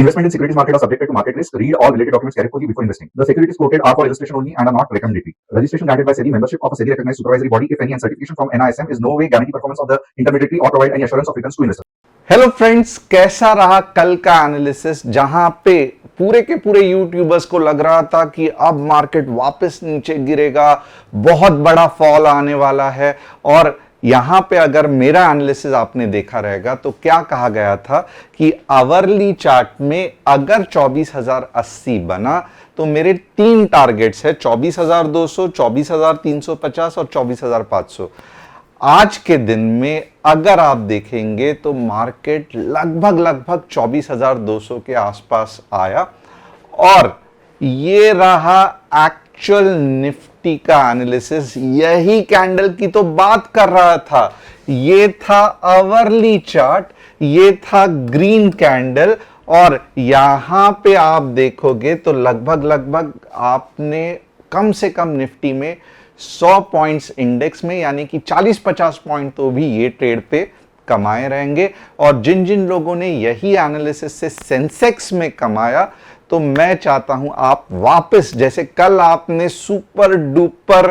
Investment in securities market are subjected to market risk. Read all related documents carefully before investing. The securities quoted are for illustration only and are not recommendatory. Registration granted by SEBI. Membership of a SEBI recognized supervisory body, if any, and certification from NISM is no way guarantee performance of the intermediary or provide any assurance of returns to investors. Hello friends, कैसा रहा कल का analysis, जहां पे पूरे के पूरे YouTubers को लग रहा था कि अब मार्केट वापस नीचे गिरेगा, बहुत बड़ा फॉल आने वाला है। और यहां पे अगर मेरा एनालिसिस आपने देखा रहेगा तो क्या कहा गया था कि आवरली चार्ट में अगर 24,080 बना तो मेरे तीन टारगेट्स है, 24,200, 24,350 और 24,500। आज के दिन में अगर आप देखेंगे तो मार्केट लगभग 24,200 के आसपास आया और ये रहा एक्चुअल निफ्टी का एनालिसिस। यही कैंडल की तो बात कर रहा था। ये था आवरली चार्ट, ये था ग्रीन कैंडल, और यहां पे आप देखोगे तो लगभग आपने कम से कम निफ्टी में 100 पॉइंट्स इंडेक्स में, यानी कि 40-50 पॉइंट तो भी ये ट्रेड पे कमाए रहेंगे। और जिन जिन लोगों ने यही एनालिसिस से सेंसेक्स में कमाया, तो मैं चाहता हूं आप वापस, जैसे कल आपने सुपर डुपर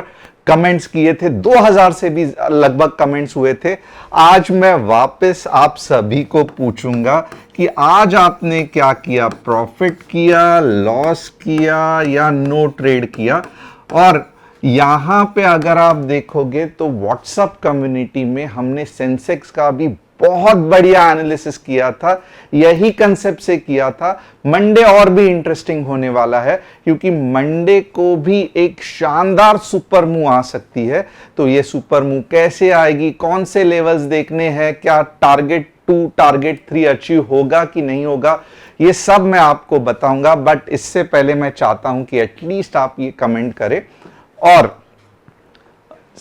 कमेंट्स किए थे, 2000 से भी लगभग कमेंट्स हुए थे, आज मैं वापस आप सभी को पूछूंगा कि आज आपने क्या किया, प्रॉफिट किया, लॉस किया या नो ट्रेड किया। और यहां पे अगर आप देखोगे तो व्हाट्सएप कम्युनिटी में हमने सेंसेक्स का भी बहुत बढ़िया एनालिसिस किया था, यही कंसेप्ट से किया था। मंडे और भी इंटरेस्टिंग होने वाला है, क्योंकि मंडे को भी एक शानदार सुपर मूव आ सकती है। तो ये सुपर मूव कैसे आएगी, कौन से लेवल्स देखने हैं, क्या टारगेट 2 टारगेट 3 अचीव होगा कि नहीं होगा, ये सब मैं आपको बताऊंगा। बट इससे पहले मैं चाहता हूं कि एटलीस्ट आप ये कमेंट करें। और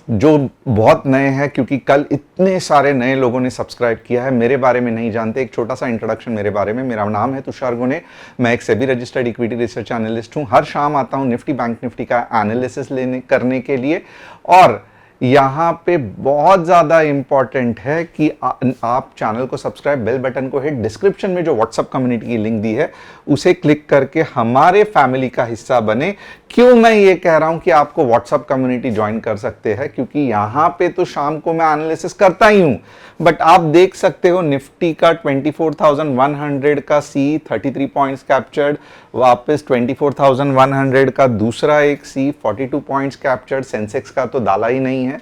जो बहुत नए हैं, क्योंकि कल इतने सारे नए लोगों ने सब्सक्राइब किया है, मेरे बारे में नहीं जानते, एक छोटा सा इंट्रोडक्शन मेरे बारे में। मेरा नाम है तुषार गुने, मैं एक SEBI registered equity research analyst हूं। हर शाम आता हूं निफ्टी बैंक निफ्टी का एनालिसिस करने के लिए। और यहां पे बहुत ज्यादा इंपॉर्टेंट है कि आप चैनल को सब्सक्राइब, बेल बटन को हिट, डिस्क्रिप्शन में जो व्हाट्सएप कम्युनिटी की लिंक दी है उसे क्लिक करके हमारे फैमिली का हिस्सा बने। क्यों मैं ये कह रहा हूं कि आपको व्हाट्सएप कम्युनिटी ज्वाइन कर सकते हैं, क्योंकि यहां पे तो शाम को मैं एनालिसिस करता ही हूं, बट आप देख सकते हो निफ्टी का 24,100 का सी 33 पॉइंट्स कैप्चर्ड, वापस 24,100 का दूसरा एक सी 42 पॉइंट्स कैप्चर्ड, सेंसेक्स का तो दाला ही नहीं है।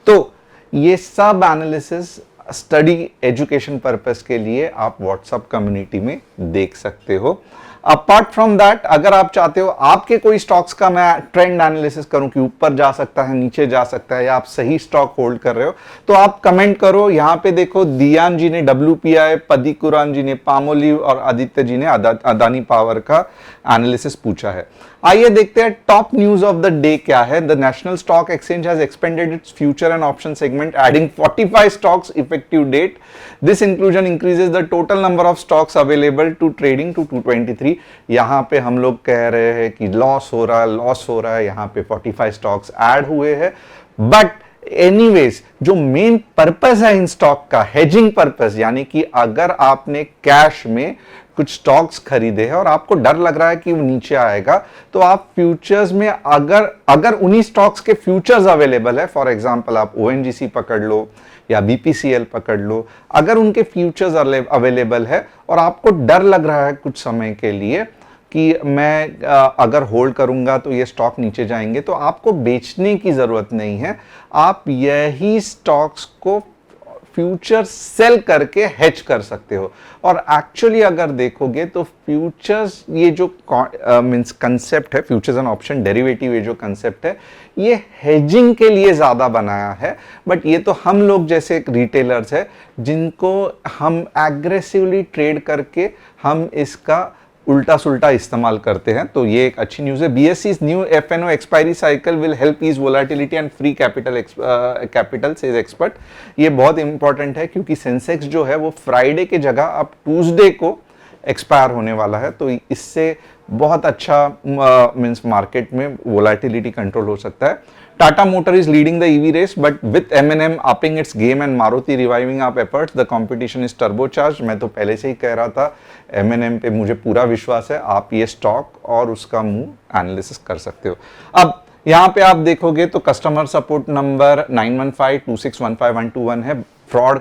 तो ये सब एनालिसिस स्टडी एजुकेशन पर्पस के लिए आप व्हाट्सएप कम्युनिटी में देख सकते हो। अपार्ट फ्रॉम दैट, अगर आप चाहते हो आपके कोई स्टॉक्स का मैं ट्रेंड एनालिसिस करूं कि ऊपर जा सकता है, नीचे जा सकता है, या आप सही स्टॉक होल्ड कर रहे हो, तो आप कमेंट करो। यहां पे देखो, दियान जी ने WPI, पदिकुरान जी ने पामोलिव और आदित्य जी ने अदानी पावर का एनालिसिस पूछा है। आइए देखते हैं top news of the day क्या है। The National Stock Exchange has expanded its future and option segment, adding 45 stocks effective date. This inclusion increases the total number of stocks available to trading to 223। यहां पे हम लोग कह रहे हैं कि लॉस हो रहा है, यहां पे 45 स्टॉक्स ऐड हुए हैं। बट एनीवेज, जो मेन पर्पस है इन स्टॉक का, हेजिंग पर्पस, यानी कि अगर आपने कैश में कुछ स्टॉक्स खरीदे हैं और आपको डर लग रहा है कि वो नीचे आएगा, तो आप फ्यूचर्स में अगर उन्हीं स्टॉक्स के फ्यूचर्स अवेलेबल है, फॉर एग्जांपल आप ONGC पकड़ लो या BPCL पकड़ लो, अगर उनके फ्यूचर्स अवेलेबल है और आपको डर लग रहा है कुछ समय के लिए कि मैं अगर होल्ड करूंगा तो ये स्टॉक नीचे जाएंगे, तो आपको बेचने की जरूरत नहीं है। आप यही स्टॉक्स को फ्यूचर सेल करके हेज कर सकते हो। और एक्चुअली अगर देखोगे तो फ्यूचर्स, ये जो मींस कंसेप्ट है, फ्यूचर्स एंड ऑप्शन डेरिवेटिव, ये जो कंसेप्ट है, ये हेजिंग के लिए ज्यादा बनाया है। बट ये तो हम लोग जैसे रिटेलर्स है, जिनको हम एग्रेसिवली ट्रेड करके हम इसका उल्टा सुल्टा इस्तेमाल करते हैं। तो ये एक अच्छी न्यूज़ है। BSE's new FNO expiry cycle will help ease volatility and free capital says expert. ये बहुत इंपॉर्टेंट है, क्योंकि सेंसेक्स जो है वो फ्राइडे के जगह अब ट्यूसडे को एक्सपायर होने वाला है। तो इससे बहुत अच्छा मींस मार्केट में वोलेटिलिटी कंट्रोल हो सकता है। Tata Motor is leading the EV race, but with M&M upping its game and Maruti reviving up efforts, the competition is turbocharged. मैं तो पहले से ही कह रहा था, M&M पे मुझे पूरा विश्वास है. आप ये स्टॉक और उसका मूव एनालिसिस कर सकते हो. अब यहाँ पे आप देखोगे तो कस्टमर सपोर्ट नंबर 9152615121 है. फ्रॉड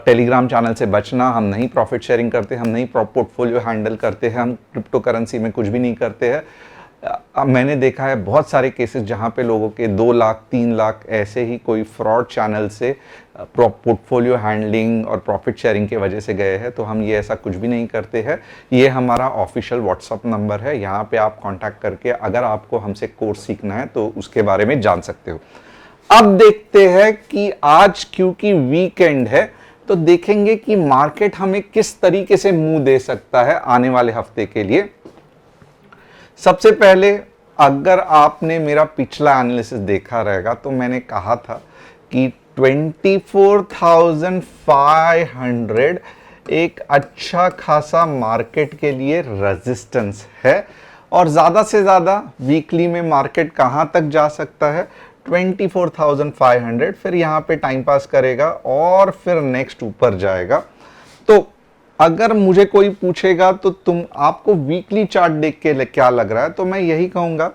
टेलीग्राम चैनल से बचना. हम नहीं प्रॉफिट शेयरिंग करते, हम नहीं पोर्टफोलियो हैंडल करते हैं, हम क्रिप्टो करेंसी में कुछ भी नहीं करते हैं. मैंने देखा है बहुत सारे केसेस जहाँ पे लोगों के 2 लाख 3 लाख ऐसे ही कोई फ्रॉड चैनल से पोर्टफोलियो हैंडलिंग और प्रॉफिट शेयरिंग के वजह से गए हैं. तो हम ये ऐसा कुछ भी नहीं करते हैं. ये हमारा ऑफिशियल व्हाट्सअप नंबर है. यहाँ पे आप कांटेक्ट करके अगर आपको हमसे कोर्स सीखना है तो उसके बारे में जान सकते हो. अब देखते हैं कि आज क्योंकि वीकेंड है तो देखेंगे कि मार्केट हमें किस तरीके से मुंह दे सकता है आने वाले हफ्ते के लिए. सबसे पहले अगर आपने मेरा पिछला एनालिसिस देखा रहेगा तो मैंने कहा था कि 24,500 एक अच्छा खासा मार्केट के लिए रेजिस्टेंस है और ज़्यादा से ज़्यादा वीकली में मार्केट कहाँ तक जा सकता है 24,500. फिर यहाँ पे टाइम पास करेगा और फिर नेक्स्ट ऊपर जाएगा. तो अगर मुझे कोई पूछेगा तो आपको वीकली चार्ट देख के क्या लग रहा है तो मैं यही कहूँगा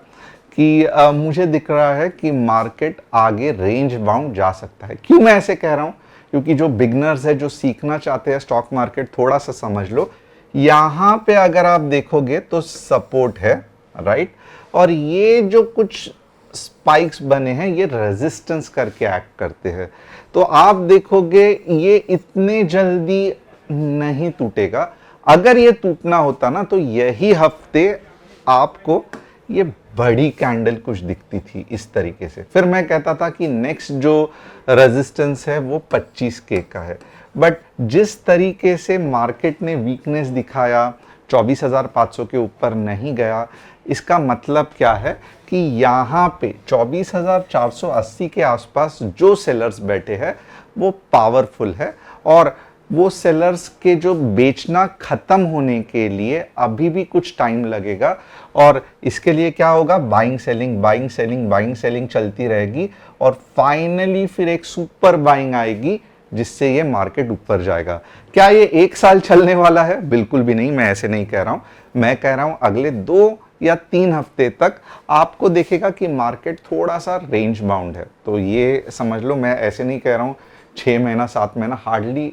कि मुझे दिख रहा है कि मार्केट आगे रेंज बाउंड जा सकता है. क्यों मैं ऐसे कह रहा हूँ? क्योंकि जो बिगनर्स है, जो सीखना चाहते हैं स्टॉक मार्केट, थोड़ा सा समझ लो. यहाँ पे अगर आप देखोगे तो सपोर्ट है, राइट, और ये जो कुछ स्पाइक्स बने हैं ये रेजिस्टेंस करके एक्ट करते हैं. तो आप देखोगे ये इतने जल्दी नहीं टूटेगा. अगर ये टूटना होता ना तो यही हफ्ते आपको ये बड़ी कैंडल कुछ दिखती थी इस तरीके से. फिर मैं कहता था कि नेक्स्ट जो रेजिस्टेंस है वो 25K का है. बट जिस तरीके से मार्केट ने वीकनेस दिखाया, 24,500 के ऊपर नहीं गया, इसका मतलब क्या है कि यहाँ पे 24,480 के आसपास जो सेलर्स बैठे हैं वो पावरफुल है और वो सेलर्स के जो बेचना खत्म होने के लिए अभी भी कुछ टाइम लगेगा. और इसके लिए क्या होगा? Buying selling buying selling buying selling चलती रहेगी और फाइनली फिर एक सुपर बाइंग आएगी जिससे ये मार्केट ऊपर जाएगा. क्या ये 1 साल चलने वाला है? बिल्कुल भी नहीं. मैं ऐसे नहीं कह रहा हूं. मैं कह रहा हूं अगले 2 या 3 हफ्ते तक आपको देखेगा कि मार्केट थोड़ा सा रेंज बाउंड है. तो ये समझ लो, मैं ऐसे नहीं कह रहा हूं 6 महीना 7 महीना, हार्डली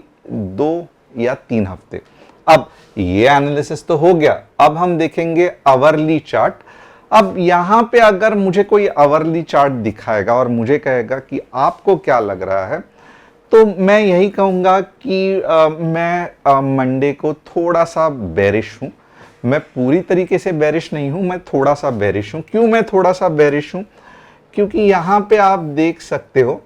2 या 3 हफ्ते. अब ये एनालिसिस तो हो गया. अब हम देखेंगे आवरली चार्ट. अब यहां पे अगर मुझे कोई आवरली चार्ट दिखाएगा और मुझे कहेगा कि आपको क्या लग रहा है तो मैं यही कहूंगा कि मैं मंडे को थोड़ा सा बेरिश हूं. मैं पूरी तरीके से बेरिश नहीं हूं, मैं थोड़ा सा बेरिश हूं. क्यों मैं थोड़ा सा बेरिश हूं? क्योंकि यहां पे आप देख सकते हो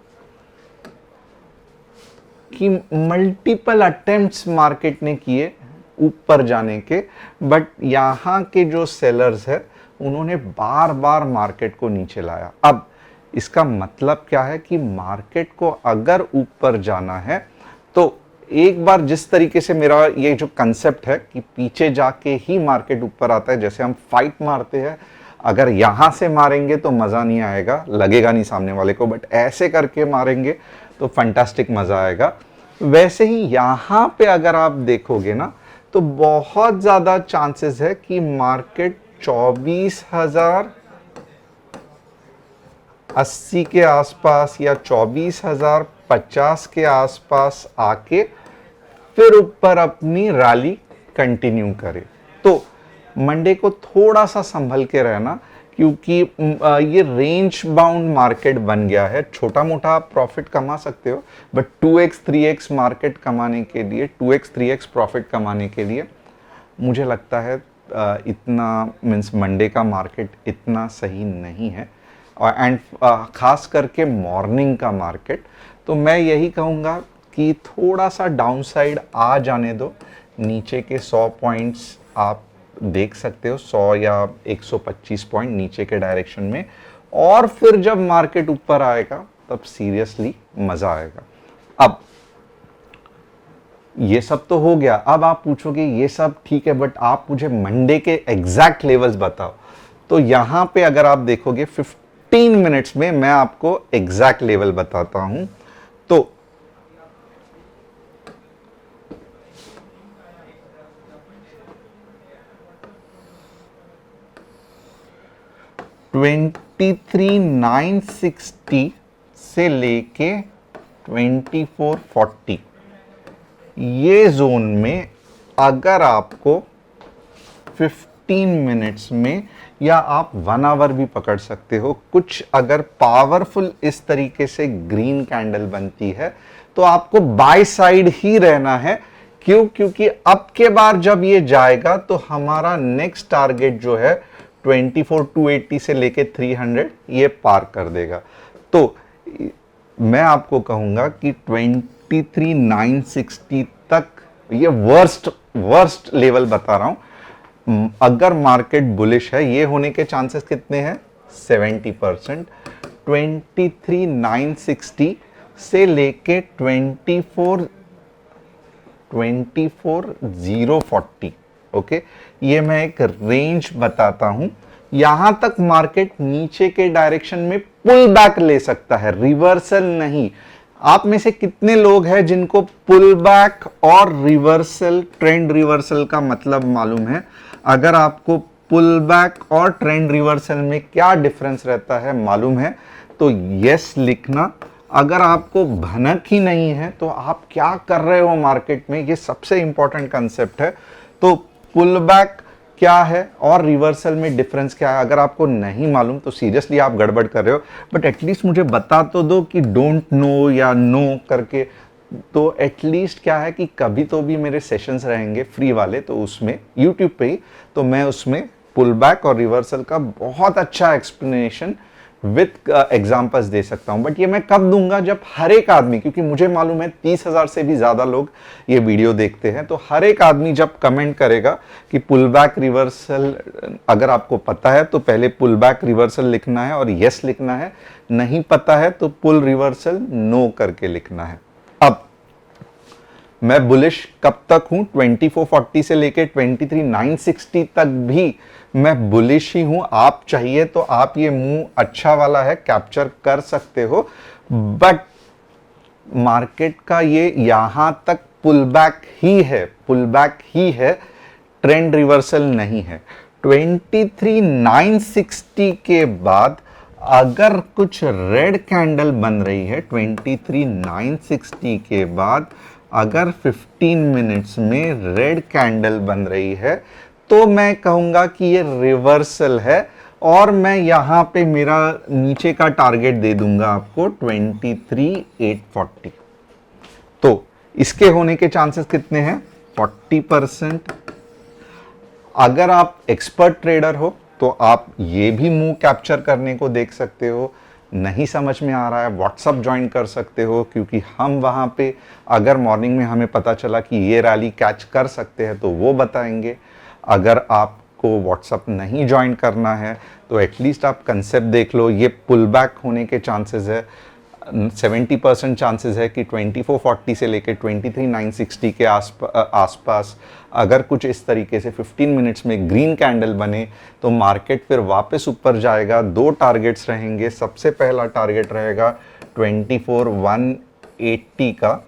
कि मल्टीपल अटेम्प्ट्स मार्केट ने किए ऊपर जाने के, बट यहाँ के जो सेलर्स है उन्होंने बार बार मार्केट को नीचे लाया. अब इसका मतलब क्या है कि मार्केट को अगर ऊपर जाना है तो एक बार जिस तरीके से मेरा ये जो कंसेप्ट है कि पीछे जाके ही मार्केट ऊपर आता है, जैसे हम फाइट मारते हैं, अगर यहाँ से मारेंगे तो मज़ा नहीं आएगा, लगेगा नहीं सामने वाले को, बट ऐसे करके मारेंगे तो फंटास्टिक मज़ा आएगा. वैसे ही यहाँ पे अगर आप देखोगे ना तो बहुत ज़्यादा चांसेस है कि मार्केट 24,080 के आसपास या 24,050 के आसपास आके फिर ऊपर अपनी रैली कंटिन्यू करे. तो मंडे को थोड़ा सा संभल के रहना, क्योंकि ये रेंज बाउंड मार्केट बन गया है. छोटा मोटा आप प्रॉफिट कमा सकते हो, बट 2x 3x मार्केट कमाने के लिए, 2x 3x प्रॉफिट कमाने के लिए मुझे लगता है इतना मीन्स मंडे का मार्केट इतना सही नहीं है. एंड खास करके मॉर्निंग का मार्केट. तो मैं यही कहूँगा कि थोड़ा सा डाउनसाइड आ जाने दो. नीचे के 100 पॉइंट्स आप देख सकते हो, 100 या 125 पॉइंट नीचे के डायरेक्शन में, और फिर जब मार्केट ऊपर आएगा तब सीरियसली मजा आएगा. अब ये सब तो हो गया. अब आप पूछोगे ये सब ठीक है, बट आप मुझे मंडे के एग्जैक्ट लेवल्स बताओ. तो यहां पे अगर आप देखोगे 50 15 मिनट्स में मैं आपको एग्जैक्ट लेवल बताता हूं। तो $23,960 से लेके 2440 ये जोन में अगर आपको 15 मिनट्स में, या आप 1 आवर भी पकड़ सकते हो, कुछ अगर पावरफुल इस तरीके से ग्रीन कैंडल बनती है तो आपको बाय साइड ही रहना है। क्यों? क्योंकि अब के बार जब ये जाएगा तो हमारा नेक्स्ट टारगेट जो है 24,280 से लेके 300 ये पार कर देगा। तो मैं आपको कहूंगा कि 23,960 तक, ये वर्स्ट लेवल बता रहा हूं। अगर मार्केट बुलिश है, ये होने के चांसेस कितने हैं? 70%। 23,960 से लेके 24,040, ओके, ये मैं एक रेंज बताता हूं। यहां तक मार्केट नीचे के डायरेक्शन में पुल बैक ले सकता है, रिवर्सल नहीं। आप में से कितने लोग हैं जिनको पुल बैक और रिवर्सल, ट्रेंड रिवर्सल का मतलब मालूम है? अगर आपको पुल बैक और ट्रेंड रिवर्सल में क्या डिफरेंस रहता है मालूम है तो यस लिखना। अगर आपको भनक ही नहीं है तो आप क्या कर रहे हो मार्केट में, ये सबसे इंपॉर्टेंट कंसेप्ट है। तो पुल बैक क्या है और रिवर्सल में डिफरेंस क्या है, अगर आपको नहीं मालूम तो सीरियसली आप गड़बड़ कर रहे हो। बट एटलीस्ट मुझे बता तो दो कि डोंट नो या नो करके, तो एटलीस्ट क्या है कि कभी तो भी मेरे सेशंस रहेंगे फ्री वाले, तो उसमें यूट्यूब पे ही, तो मैं उसमें पुल बैक और रिवर्सल का बहुत अच्छा एक्सप्लेनेशन विथ एग्जांपल्स दे सकता हूं। बट ये मैं कब दूंगा? जब हर एक आदमी, क्योंकि मुझे मालूम है 30,000 से भी ज्यादा लोग ये वीडियो देखते हैं, तो हर एक आदमी जब कमेंट करेगा कि पुल बैक रिवर्सल, अगर आपको पता है तो पहले पुल बैक रिवर्सल लिखना है और यस लिखना है, नहीं पता है तो पुल रिवर्सल नो करके लिखना है। अब मैं बुलिश कब तक हूं? 2440 से लेके 23,960 तक भी मैं बुलिश ही हूं। आप चाहिए तो आप ये मूव अच्छा वाला है कैप्चर कर सकते हो, बट मार्केट का ये यहां तक पुल बैक ही है, पुल बैक ही है, ट्रेंड रिवर्सल नहीं है। 23,960 के बाद अगर कुछ रेड कैंडल बन रही है, 23,960 के बाद अगर 15 मिनट्स में रेड कैंडल बन रही है तो मैं कहूंगा कि ये रिवर्सल है, और मैं यहां पे मेरा नीचे का टारगेट दे दूंगा आपको 23,840। तो इसके होने के चांसेस कितने हैं? 40%। अगर आप एक्सपर्ट ट्रेडर हो तो आप ये भी मूव कैप्चर करने को देख सकते हो। नहीं समझ में आ रहा है, व्हाट्सअप ज्वाइन कर सकते हो, क्योंकि हम वहां पे अगर मॉर्निंग में हमें पता चला कि ये रैली कैच कर सकते हैं तो वो बताएंगे। अगर आपको व्हाट्सअप नहीं ज्वाइन करना है तो एटलीस्ट आप कंसेप्ट देख लो। ये पुल बैक होने के चांसेस है, 70% चांसेस है कि 2440 से लेकर 23,960 के आसपास अगर कुछ इस तरीके से 15 मिनट्स में ग्रीन कैंडल बने तो मार्केट फिर वापस ऊपर जाएगा। दो टारगेट्स रहेंगे। सबसे पहला टारगेट रहेगा 24,180 का,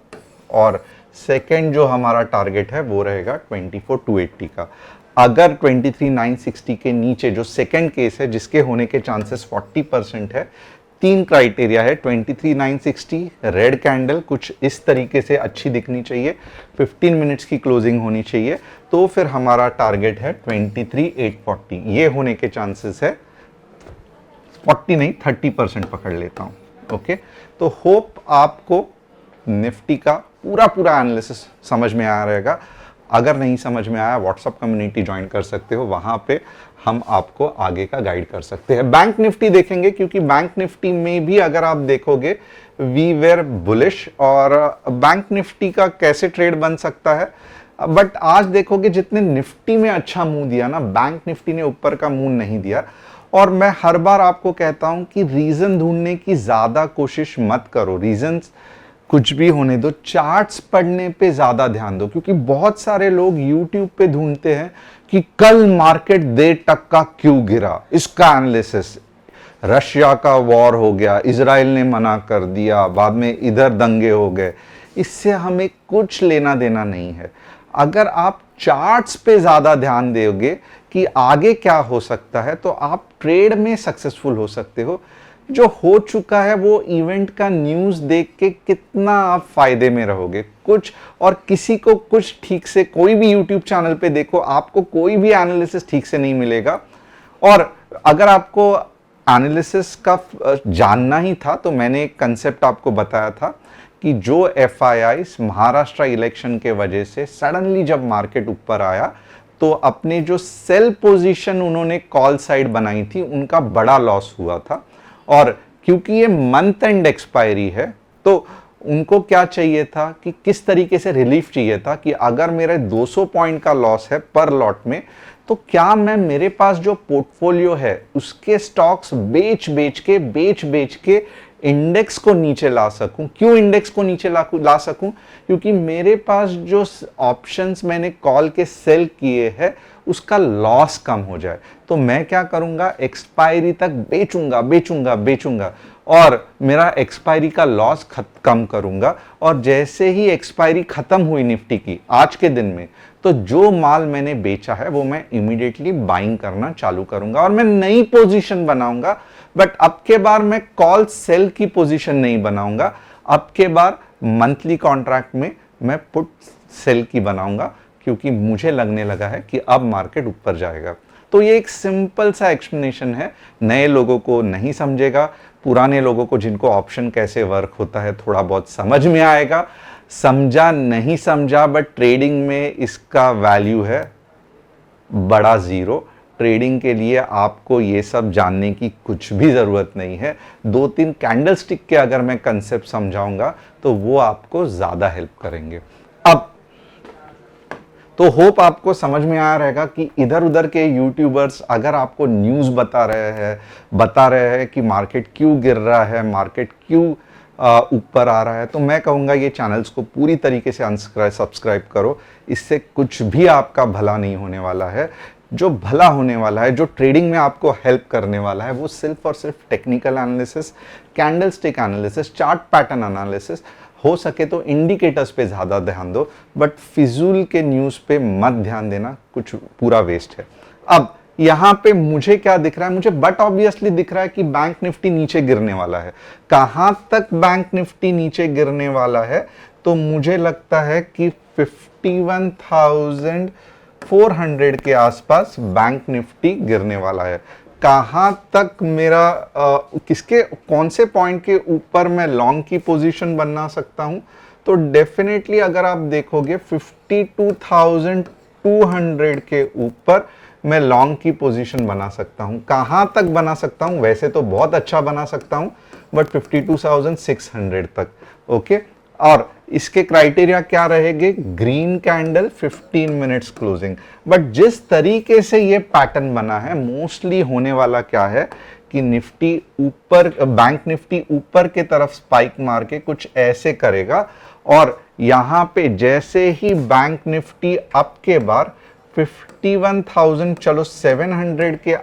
और सेकेंड जो हमारा टारगेट है वो रहेगा 24,280 का। अगर 23,960 के नीचे जो सेकेंड केस है, जिसके होने के चांसेस 40% है, तीन क्राइटेरिया है। 23,960 रेड कैंडल कुछ इस तरीके से अच्छी दिखनी चाहिए, 15 मिनट्स की क्लोजिंग होनी चाहिए, तो फिर हमारा टारगेट है 23,840। ये होने के चांसेस है 40 नहीं 30% पकड़ लेता हूं। ओके, तो होप आपको निफ्टी का पूरा एनालिसिस समझ में आ रहेगा। अगर नहीं समझ में आया, व्हाट्सएप कम्युनिटी ज्वाइन कर सकते हो, वहां पे हम आपको आगे का गाइड कर सकते हैं। बैंक निफ्टी देखेंगे, क्योंकि बैंक निफ्टी में भी अगर आप देखोगे वी वेर बुलिश, और बैंक निफ्टी का कैसे ट्रेड बन सकता है। बट आज देखोगे जितने निफ्टी में अच्छा मूव दिया ना, बैंक निफ्टी ने ऊपर का मूव नहीं दिया। और मैं हर बार आपको कहता हूं कि रीजन ढूंढने की ज्यादा कोशिश मत करो, रीजंस कुछ भी होने दो, चार्ट्स पढ़ने पे ज्यादा ध्यान दो। क्योंकि बहुत सारे लोग YouTube पे ढूंढते हैं कि कल मार्केट 1.5% क्यों गिरा, इसका एनालिसिस। रशिया का वॉर हो गया, इजराइल ने मना कर दिया, बाद में इधर दंगे हो गए, इससे हमें कुछ लेना देना नहीं है। अगर आप चार्ट्स पे ज़्यादा ध्यान दोगे कि आगे क्या हो सकता है, तो आप ट्रेड में सक्सेसफुल हो सकते हो। जो हो चुका है वो इवेंट का न्यूज़ देख के कितना आप फायदे में रहोगे कुछ, और किसी को कुछ ठीक से, कोई भी यूट्यूब चैनल पे देखो आपको कोई भी एनालिसिस ठीक से नहीं मिलेगा। और अगर आपको एनालिसिस का जानना ही था तो मैंने एक कंसेप्ट आपको बताया था कि जो एफआईआईस महाराष्ट्र इलेक्शन के वजह से सडनली जब मार्केट ऊपर आया तो अपने जो सेल पोजीशन उन्होंने कॉल साइड बनाई थी उनका बड़ा लॉस हुआ था। और क्योंकि ये मंथ एंड एक्सपायरी है तो उनको क्या चाहिए था कि किस तरीके से रिलीफ चाहिए था कि अगर मेरे 200 पॉइंट का लॉस है पर लॉट में, तो क्या मैं मेरे पास जो पोर्टफोलियो है उसके स्टॉक्स बेच बेच के इंडेक्स को नीचे ला सकूं। क्यों इंडेक्स को नीचे ला सकूं? क्योंकि मेरे पास जो ऑप्शंस मैंने कॉल के सेल किए हैं उसका लॉस कम हो जाए। तो मैं क्या करूंगा, एक्सपायरी तक बेचूंगा और मेरा एक्सपायरी का लॉस कम करूंगा। और जैसे ही एक्सपायरी खत्म हुई निफ्टी की आज के दिन में, तो जो माल मैंने बेचा है वो मैं इमीडिएटली बाइंग करना चालू करूंगा और मैं नई पोजीशन बनाऊंगा। बट अब के बार मैं कॉल सेल की पोजीशन नहीं बनाऊंगा, अब के बार मंथली कॉन्ट्रैक्ट में मैं पुट सेल की बनाऊंगा, क्योंकि मुझे लगने लगा है कि अब मार्केट ऊपर जाएगा। तो ये एक सिंपल सा एक्सप्लेनेशन है, नए लोगों को नहीं समझेगा, पुराने लोगों को जिनको ऑप्शन कैसे वर्क होता है थोड़ा बहुत समझ में आएगा। समझा नहीं समझा, बट ट्रेडिंग में इसका वैल्यू है बड़ा जीरो। ट्रेडिंग के लिए आपको ये सब जानने की कुछ भी ज़रूरत नहीं है। 2-3 कैंडलस्टिक के अगर मैं कंसेप्ट समझाऊंगा तो वो आपको ज़्यादा हेल्प करेंगे। अब तो होप आपको समझ में आया रहेगा कि इधर उधर के यूट्यूबर्स अगर आपको न्यूज़ बता रहे हैं कि मार्केट क्यों गिर रहा है, मार्केट क्यों ऊपर आ रहा है, तो मैं कहूँगा ये चैनल्स को पूरी तरीके से सब्सक्राइब करो। इससे कुछ भी आपका भला नहीं होने वाला है। जो भला होने वाला है, जो ट्रेडिंग में आपको हेल्प करने वाला है, वो सिर्फ और सिर्फ technical analysis, candlestick analysis, chart pattern analysis. हो सके तो इंडिकेटर्स पे ज़्यादा ध्यान दो, बट फिजूल के न्यूज़ पे मत ध्यान देना, कुछ पूरा वेस्ट है। अब यहाँ पे मुझे क्या दिख रहा है, मुझे बट ऑब्वियसली दिख रहा है कि बैंक निफ्टी नीचे गिरने वाला है। कहाँ तक बैंक निफ्टी नीचे गिरने वाला है? तो मुझे लगता है कि 51,400 के आसपास बैंक निफ्टी गिरने वाला है। कहाँ तक मेरा किसके कौन से पॉइंट के ऊपर मैं लॉन्ग की पोजीशन बना सकता हूँ? तो डेफिनेटली अगर आप देखोगे 52,200 के ऊपर मैं लॉन्ग की पोजीशन बना सकता हूँ। कहाँ तक बना सकता हूँ? वैसे तो बहुत अच्छा बना सकता हूँ, बट 52,600 तक। ओके, और इसके क्राइटेरिया क्या रहेंगे? Green candle, 15 minutes closing. But जिस तरीके से ये पैटर्न बना है, मोस्टली होने वाला क्या है कि निफ्टी ऊपर, बैंक निफ्टी ऊपर के तरफ स्पाइक मार के कुछ ऐसे करेगा, और यहाँ पे जैसे ही बैंक निफ्टी अप के बार 51,000 चलो 700 के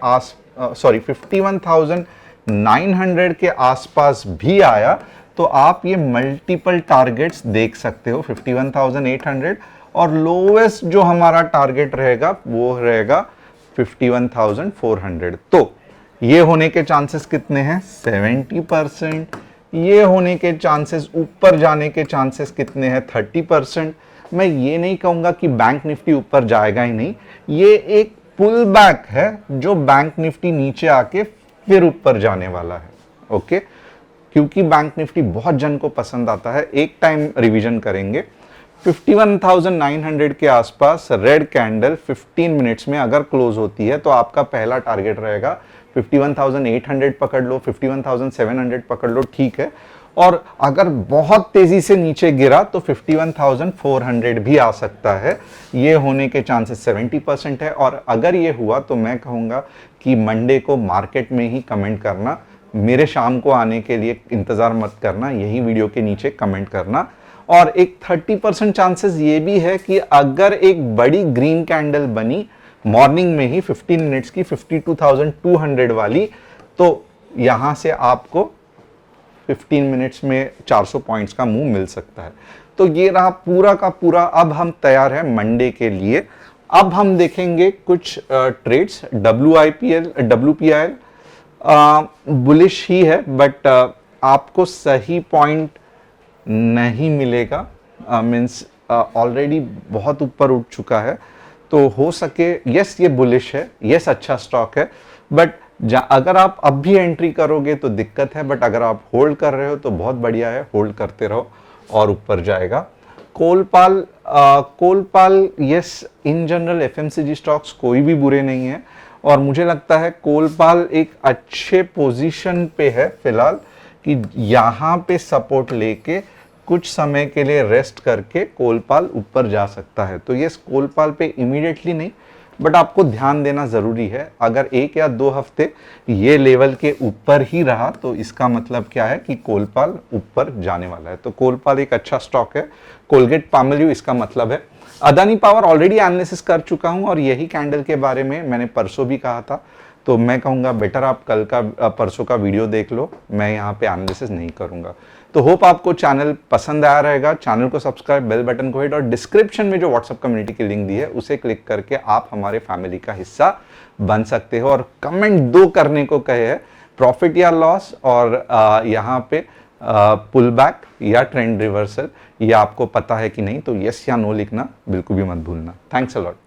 51,900 के आसपास भी आया, तो आप ये मल्टीपल टारगेट्स देख सकते हो। 51,800 और लोवेस्ट जो हमारा टारगेट रहेगा वो रहेगा 51,400। तो ये होने के चांसेस कितने हैं? 70%। ये होने के चांसेस, ऊपर जाने के चांसेस कितने हैं? 30%। मैं ये नहीं कहूंगा कि बैंक निफ्टी ऊपर जाएगा ही नहीं, ये एक पुल बैक है जो बैंक निफ्टी नीचे आके फिर ऊपर जाने वाला है। ओके, क्योंकि बैंक निफ्टी बहुत जन को पसंद आता है। एक टाइम रिवीजन करेंगे। 51,900 के आसपास रेड कैंडल 15 मिनट्स में अगर क्लोज होती है तो आपका पहला टारगेट रहेगा 51,800 पकड़ लो, 51,700 पकड़ लो, ठीक है। और अगर बहुत तेजी से नीचे गिरा तो 51,400 भी आ सकता है। ये होने के चांसेस 70% है। और अगर ये हुआ तो मैं कहूँगा कि मंडे को मार्केट में ही कमेंट करना, मेरे शाम को आने के लिए इंतज़ार मत करना, यही वीडियो के नीचे कमेंट करना। और एक 30% चांसेस ये भी है कि अगर एक बड़ी ग्रीन कैंडल बनी मॉर्निंग में ही 15 मिनट्स की 52,200 वाली, तो यहाँ से आपको 15 मिनट्स में 400 पॉइंट्स का मूव मिल सकता है। तो ये रहा पूरा का पूरा। अब हम तैयार हैं मंडे के लिए। अब हम देखेंगे कुछ ट्रेड्स। WPIL बुलिश ही है, बट आपको सही पॉइंट नहीं मिलेगा। मीन्स ऑलरेडी बहुत ऊपर उठ चुका है, तो हो सके यस ये बुलिश है, यस अच्छा स्टॉक है, बट अगर आप अब भी एंट्री करोगे तो दिक्कत है, बट अगर आप होल्ड कर रहे हो तो बहुत बढ़िया है, होल्ड करते रहो और ऊपर जाएगा। Colpal yes, in general FMCG stocks कोई भी बुरे नहीं है, और मुझे लगता है कोलपाल एक अच्छे पोजीशन पे है फिलहाल कि यहाँ पे सपोर्ट लेके कुछ समय के लिए रेस्ट करके कोलपाल ऊपर जा सकता है। तो यस, कोलपाल पे इमीडिएटली नहीं, बट आपको ध्यान देना ज़रूरी है। अगर 1 या 2 हफ्ते ये लेवल के ऊपर ही रहा तो इसका मतलब क्या है कि कोलपाल ऊपर जाने वाला है। तो कोलपाल एक अच्छा स्टॉक है। कोलगेट पामोलिव इसका मतलब है। अदानी पावर ऑलरेडी एनालिसिस कर चुका हूं, और यही कैंडल के बारे में मैंने परसों भी कहा था, तो मैं कहूँगा बेटर आप कल का परसों का वीडियो देख लो, मैं यहाँ पे एनालिसिस नहीं करूँगा। तो होप आपको चैनल पसंद आया रहेगा। चैनल को सब्सक्राइब, बेल बटन को हिट, और डिस्क्रिप्शन में जो व्हाट्सएप कम्युनिटी की लिंक दी है उसे क्लिक करके आप हमारे फैमिली का हिस्सा बन सकते हो। और कमेंट 2 करने को कहे हैं, प्रॉफिट या लॉस, और यहाँ पे पुल बैक या ट्रेंड रिवर्सल, ये आपको पता है कि नहीं, तो यस या नो लिखना बिल्कुल भी मत भूलना। Thanks a lot.